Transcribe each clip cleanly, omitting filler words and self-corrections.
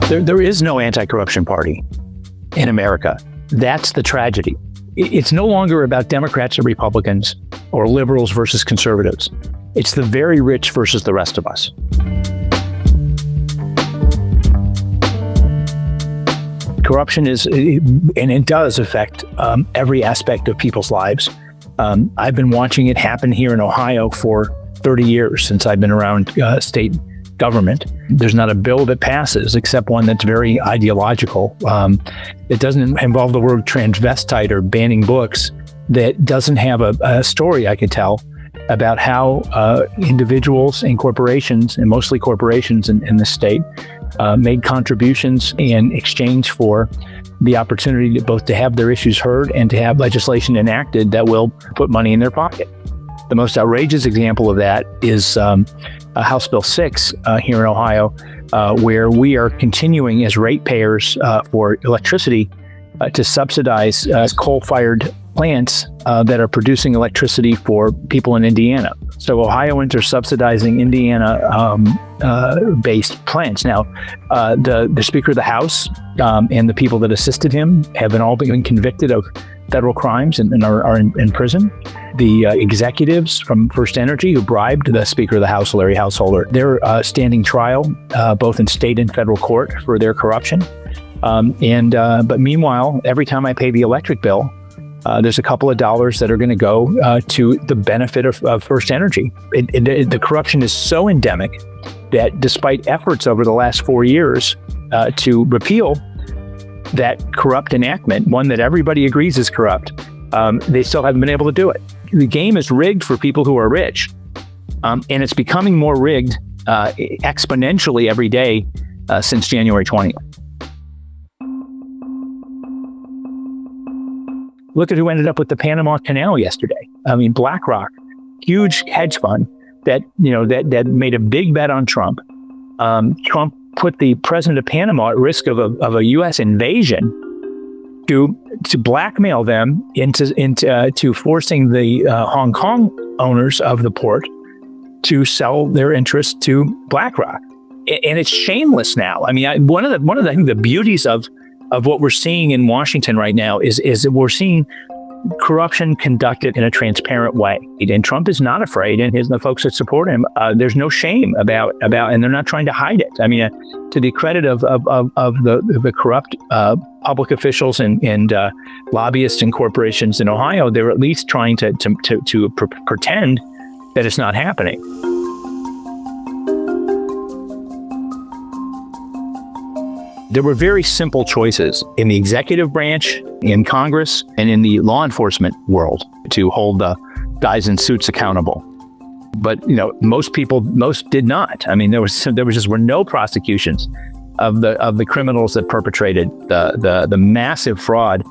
There is no anti-corruption party in America. That's the tragedy. It's no longer about Democrats or Republicans or liberals versus conservatives. It's the very rich versus the rest of us. Corruption is, and it does affect every aspect of people's lives. I've been watching it happen here in Ohio for 30 years since I've been around state government. There's not a bill that passes except one that's very ideological. It doesn't involve the word transvestite or banning books that doesn't have a story I could tell about how individuals and corporations, and mostly corporations in the state, made contributions in exchange for the opportunity to both to have their issues heard and to have legislation enacted that will put money in their pocket. The most outrageous example of that is House Bill 6 here in Ohio, where we are continuing as ratepayers for electricity to subsidize coal-fired plants that are producing electricity for people in Indiana. So Ohioans are subsidizing Indiana-based plants. Now, the Speaker of the House and the people that assisted him have all been convicted of federal crimes and are in prison. The executives from First Energy who bribed the Speaker of the House, Larry Householder, they're standing trial both in state and federal court for their corruption. But meanwhile, every time I pay the electric bill, there's a couple of dollars that are going to go to the benefit of First Energy. The corruption is so endemic that despite efforts over the last 4 years to repeal that corrupt enactment, one that everybody agrees is corrupt, they still haven't been able to do it. The game is rigged for people who are rich, and it's becoming more rigged exponentially every day since January 20th. Look at who ended up with the Panama Canal yesterday. I mean, BlackRock, huge hedge fund that made a big bet on Trump. Trump put the president of Panama at risk of a U.S. invasion to blackmail them into forcing the Hong Kong owners of the port to sell their interest to BlackRock. And it's shameless now. I mean, one of the beauties of what we're seeing in Washington right now is that we're seeing corruption conducted in a transparent way. And Trump is not afraid, and the folks that support him, there's no shame about, and they're not trying to hide it. I mean, to the credit of the corrupt public officials and lobbyists and corporations in Ohio, they're at least trying to pretend that it's not happening. There were very simple choices in the executive branch, in Congress, and in the law enforcement world to hold the guys in suits accountable. But most did not. I mean, there were no prosecutions of the criminals that perpetrated the massive fraud,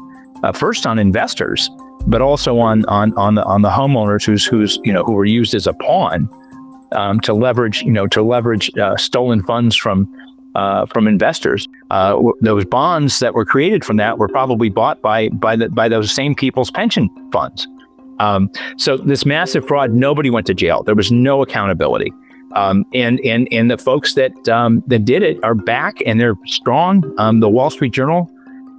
first on investors, but also on the homeowners who were used as a pawn to leverage stolen funds from investors. Those bonds that were created from that were probably bought by those same people's pension funds. So this massive fraud, nobody went to jail. There was no accountability. And the folks that did it are back and they're strong. The Wall Street Journal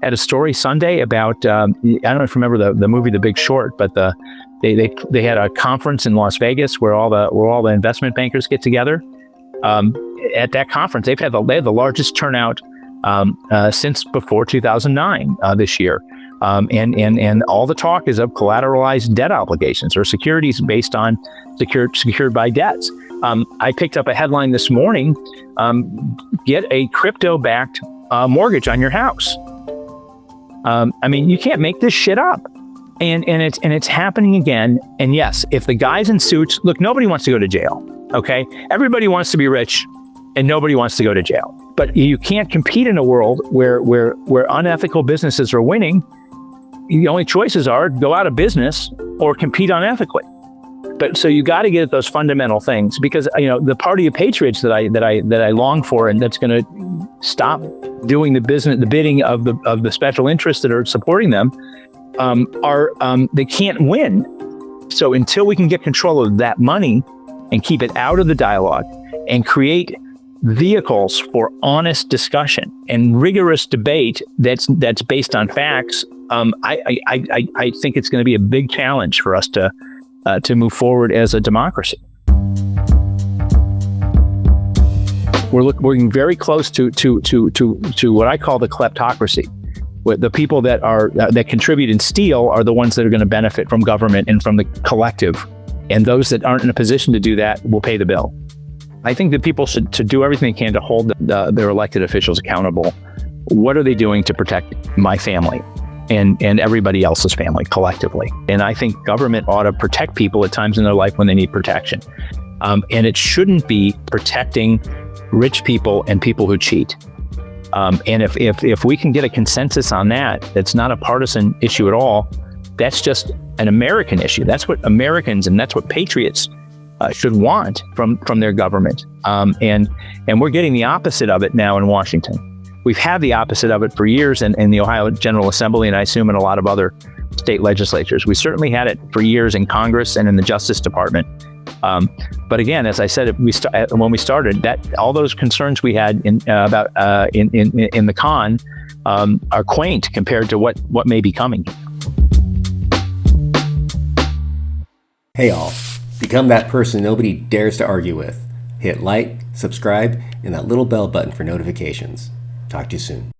had a story Sunday about I don't know if you remember the movie The Big Short, but they had a conference in Las Vegas where all the investment bankers get together. At that conference, they had the largest turnout since before 2009 this year. And all the talk is of collateralized debt obligations or securities based on secured by debts. I picked up a headline this morning, get a crypto-backed mortgage on your house. I mean, you can't make this shit up. And it's happening again. And yes, if the guys in suits, look, nobody wants to go to jail. Okay, everybody wants to be rich, and nobody wants to go to jail. But you can't compete in a world where unethical businesses are winning. The only choices are go out of business or compete unethically. But so you got to get at those fundamental things, because the party of patriots that I long for, and that's going to stop doing the bidding of the special interests that are supporting them, they can't win. So until we can get control of that money and keep it out of the dialogue and create vehicles for honest discussion and rigorous debate that's based on facts, I think it's going to be a big challenge for us to move forward as a democracy. We're looking very close to what I call the kleptocracy. The people that contribute and steal are the ones that are going to benefit from government and from the collective, and those that aren't in a position to do that will pay the bill. I think that people should do everything they can to hold their elected officials accountable. What are they doing to protect my family and everybody else's family collectively? And I think government ought to protect people at times in their life when they need protection. And it shouldn't be protecting rich people and people who cheat. And if we can get a consensus on that, that's not a partisan issue at all. That's just an American issue. That's what Americans and that's what patriots should want from their government. And we're getting the opposite of it now in Washington. We've had the opposite of it for years in the Ohio General Assembly, and I assume in a lot of other state legislatures. We certainly had it for years in Congress and in the Justice Department. But again, as I said, when we started, that all those concerns we had in the con are quaint compared to what may be coming. Hey all, become that person nobody dares to argue with. Hit like, subscribe, and that little bell button for notifications. Talk to you soon.